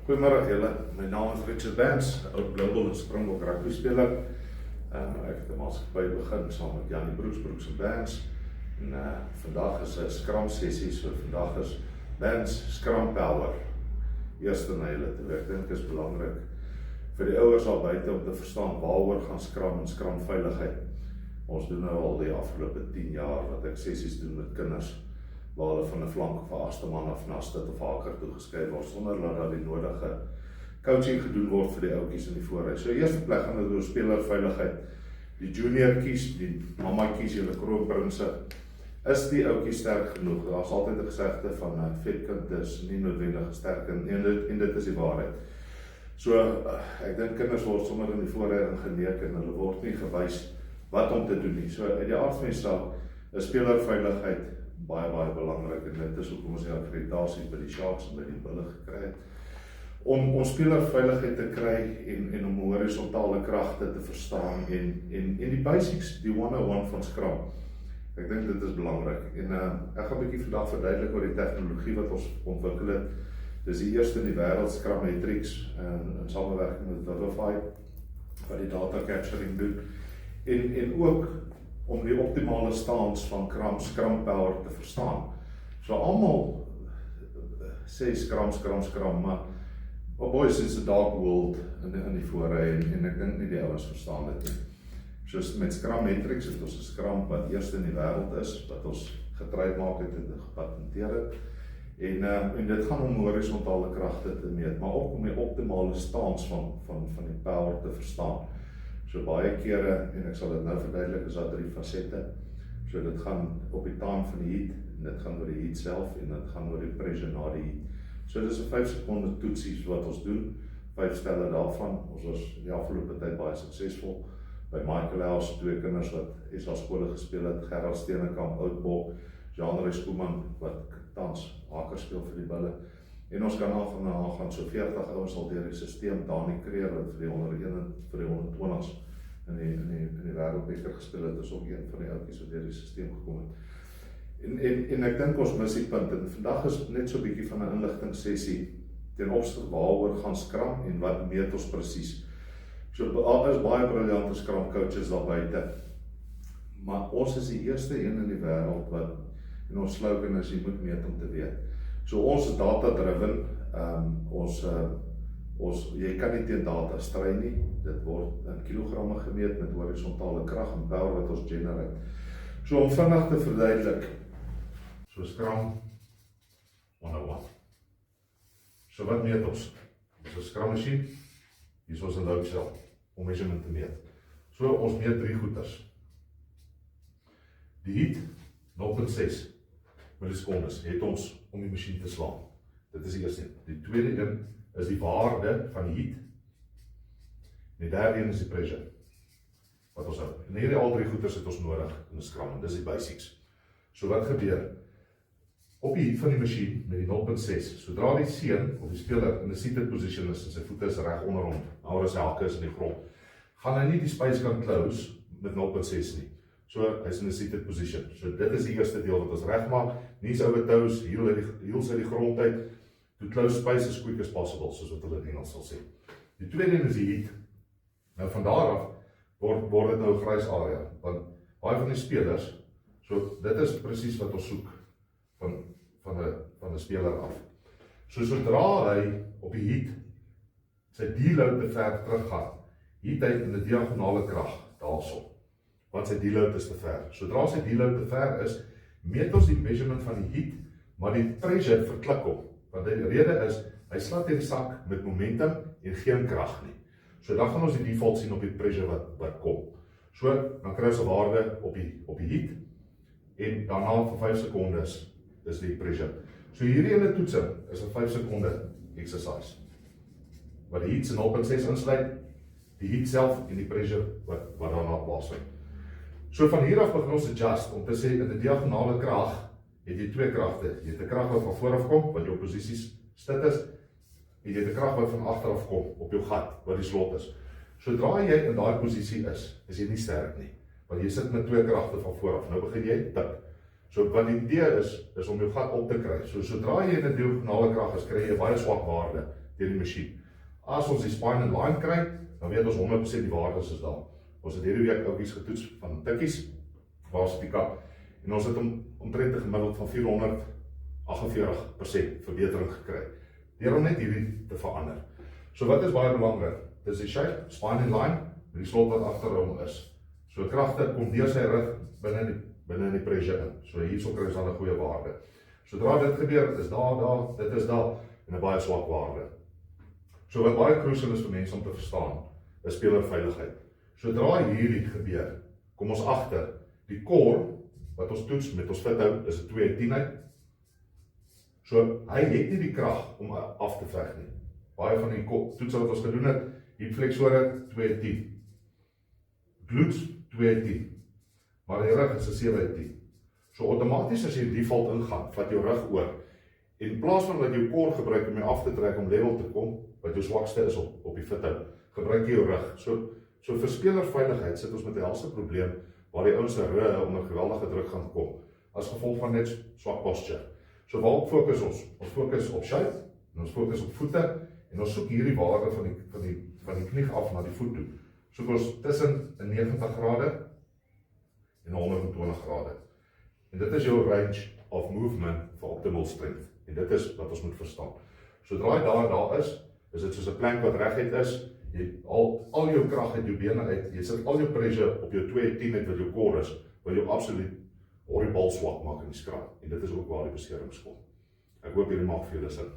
Goeiemôre julle, my naam is Richard Bans, oud Global en Springbok rugby speler. Ek het 'n maatskappy begin saam met Janie Brooks en Bans. En vandag is 'n Scrum sessie, so vandag is Bans Scrum Power. Eerste na julle toe. Ek dink is belangrik vir die ouers al buite om te verstaan waaroor gaan Scrum en Scrum veiligheid. Ons doen nou al die afgelope 10 jaar wat ek sessies doen met kinders, waar hulle van 'n flank of 'n agste man af na sit of haker toe geskei word, sonder dat daar die nodige coaching gedoen word vir die ouetjies in die voorry. So eerste plek gaan dit oor spelerveiligheid. Die juniortjies, die mammatjies, julle kroonprinse, is die ouetjies sterk genoeg? Daar's altyd 'n gesegde van 'n vetkind is nie noodwendig sterk en dit is die waarheid. So ek dink kinders word sommer in die voorry ingeneek en hulle word nie gewys wat om te doen nie. So uit die aard van die saak is spelerveiligheid baie belangrik, en dit is hoekom ons die akkreditasie by die Sharks en by die Bulle gekry het. Om spelerveiligheid te kry en om horisontale kragte te verstaan en die basics, die 101 van Scrum. Ek dink dit is belangrik. En ek gaan 'n bietjie vandag verduidelik oor die tegnologie wat ons ontwikkel het. Dis die eerste in die wêreld, Scrum Matrix, in samewerking met Vilify, wat die data capturing doen. En ook om die optimale stance van Scrum Power te verstaan. So almal sê Scrum, maar boys, it's a dark world in die voorry, en ek dink nie die ouens verstaan dit nie. Soos met Scrum Matrix het ons 'n Scrum wat eerste in die wêreld is, wat ons getryd maak het en gepatenteer het. En dit gaan om horisontale kragte te meet, maar ook om die optimale stance van die power te verstaan. So baie kere, en ek sal dit nou verduidelik, is daar 3 fasette. So dit gaan op die time van die heat, en dit gaan oor die heat self, en dit gaan oor die pressure na die heat. So dit is 'n 5 sekonde toetsies wat ons doen, 5 stelle daarvan. Ons was in die afgelope tyd baie suksesvol. By Michael House, 2 kinders wat SA skole gespeel het, Gerard Steenekamp, Oudbok, Jean-Louis Koeman, wat tans haker speel vir die Bulle. En ons kan aangaan, so 40 ouens al deur die sisteem, Dani Kreer, wat vir die 101 en vir die 120s in die wêreldbeker gespeel het, is ook een van die ouetjies wat deur die sisteem gekom het. En ek dink ons mis die punt, en vandag is net so 'n bietjie van 'n inligtingssessie ten opsigte waaroor gaan Scrum en wat meet ons presies. So daar is baie briljante Scrum coaches daar buite, maar ons is die eerste een in die wêreld wat, en ons slogan is, jy moet meet om te weet. So ons is data driven, jy kan nie teen data stry nie, dit word in kilogramme gemeet met horisontale krag en power wat ons generate. So om vinnig te verduidelik, so Scrum 101. So wat meet ons? Dis 'n Scrum masjien, hier is ons 'n load cell om measurement te meet. So ons meet 3 goeters. Die heat 0.6 millisekondes het ons om die masjien te slaan. Dit is die eerste een. Die tweede een is die waarde van die heat. Die derde een is die pressure wat ons hou. En hierdie al 3 goeters het ons nodig in 'n Scrum, en dis die basics. So wat gebeur? Op die heat van die masjien met die 0.6, sodra die seun of die speler in 'n seated position is en sy voete is reg onder hom, nou is hy hakke is in die grond, gaan hy nie die space kan close met 0.6 nie. So hy's in 'n seated position. So dit is die eerste deel wat ons regmaak. Knees over toes, heels uit die grond uit, to close space as quick as possible, soos wat hulle in Engels sal sê. Die tweede een is die heat. Nou van daar af word dit nou 'n grys area, want baie van die spelers, so dit is presies wat ons soek van 'n speler af. So sodra hy op die heat sy deload te ver teruggaan, heat hy in 'n diagonale krag daarso, want sy deload is te ver. Sodra sy deload te ver is, meet ons die measurement van die heat, maar die pressure verklik hom. Want die rede is, hy slat in die sak met momentum en geen krag nie. So dan gaan ons die default sien op die pressure wat kom. So dan kry ons 'n waarde op die heat, en daarna vir 5 sekondes is die pressure. So hierdie ene toetsing is 'n 5 sekonde exercise, wat die heat se 0.6 insluit, die heat self en die pressure wat daarna plaasvind. So van hier af begin ons adjust om te sê, in 'n diagonale krag het jy 2 kragte. Jy het 'n krag wat van voor af kom, wat jou posisies stit is, en jy het 'n krag wat van agter af kom, op jou gat, wat die slot is. Sodra jy in daai posisie is jy nie sterk nie, want jy sit met 2 kragte van voor af. Nou begin jy tik. So wat die idee is om jou gat op te kry. So sodra jy in 'n diagonale krag is, kry jy baie swak waarde teen die masjien. As ons die spine in line kry, dan weet ons 100% die waardes is daar. Ons het hierdie week oukies getoets van tikkies, waar is die kap, en ons het omtrent 'n gemiddeld van 448% verbetering gekry, deur om net hierdie te verander. So wat is baie belangrik? Dis die shape, spine in line, met die slot wat agter hom is. So kragte kom deur sy rug binne in die pressure in. So hierso kry ons dan 'n goeie waarde. Sodra dit gebeur, is daar, dit is daar, en 'n baie swak waarde. So wat baie crucial is vir mense om te verstaan, is spelerveiligheid. Sodra hierdie gebeur, kom ons agter, die core, wat ons toets met ons fithou, is 'n 2/10 uit. So hy het nie die krag om af te veg nie. Baie van die toetse wat ons gedoen het, hip flexore 2/10. Glutes 2/10. Maar die rug is 'n 7/10. So outomaties as jy in default ingaan, vat jou rug oor. En in plaas van dat jou core gebruik om jou af te trek om level te kom, wat jou swakste is op die fithou, gebruik jy jou rug. So vir spelerveiligheid sit ons met 'n helse probleem waar die ouens se rug onder geweldige druk gaan kom, as gevolg van net swak posture. So waarop fokus ons? Ons fokus op shape, en ons fokus op voete, en ons soek hierdie waarde van die knie af na die voet toe. Soek ons tussen 'n 90 grade en 120 grade. En dit is jou range of movement vir optimal strength. En dit is wat ons moet verstaan. Sodra jy daar is dit soos 'n plank wat reguit is, jy al jou krag uit jou bene uit, jy sit al jou pressure op jou 2/10 uit wat jou core is, wat jou absoluut horrible swak maak in die skrap. En dit is ook waar die beserings kom. Ek hoop hierdie maak vir julle sin.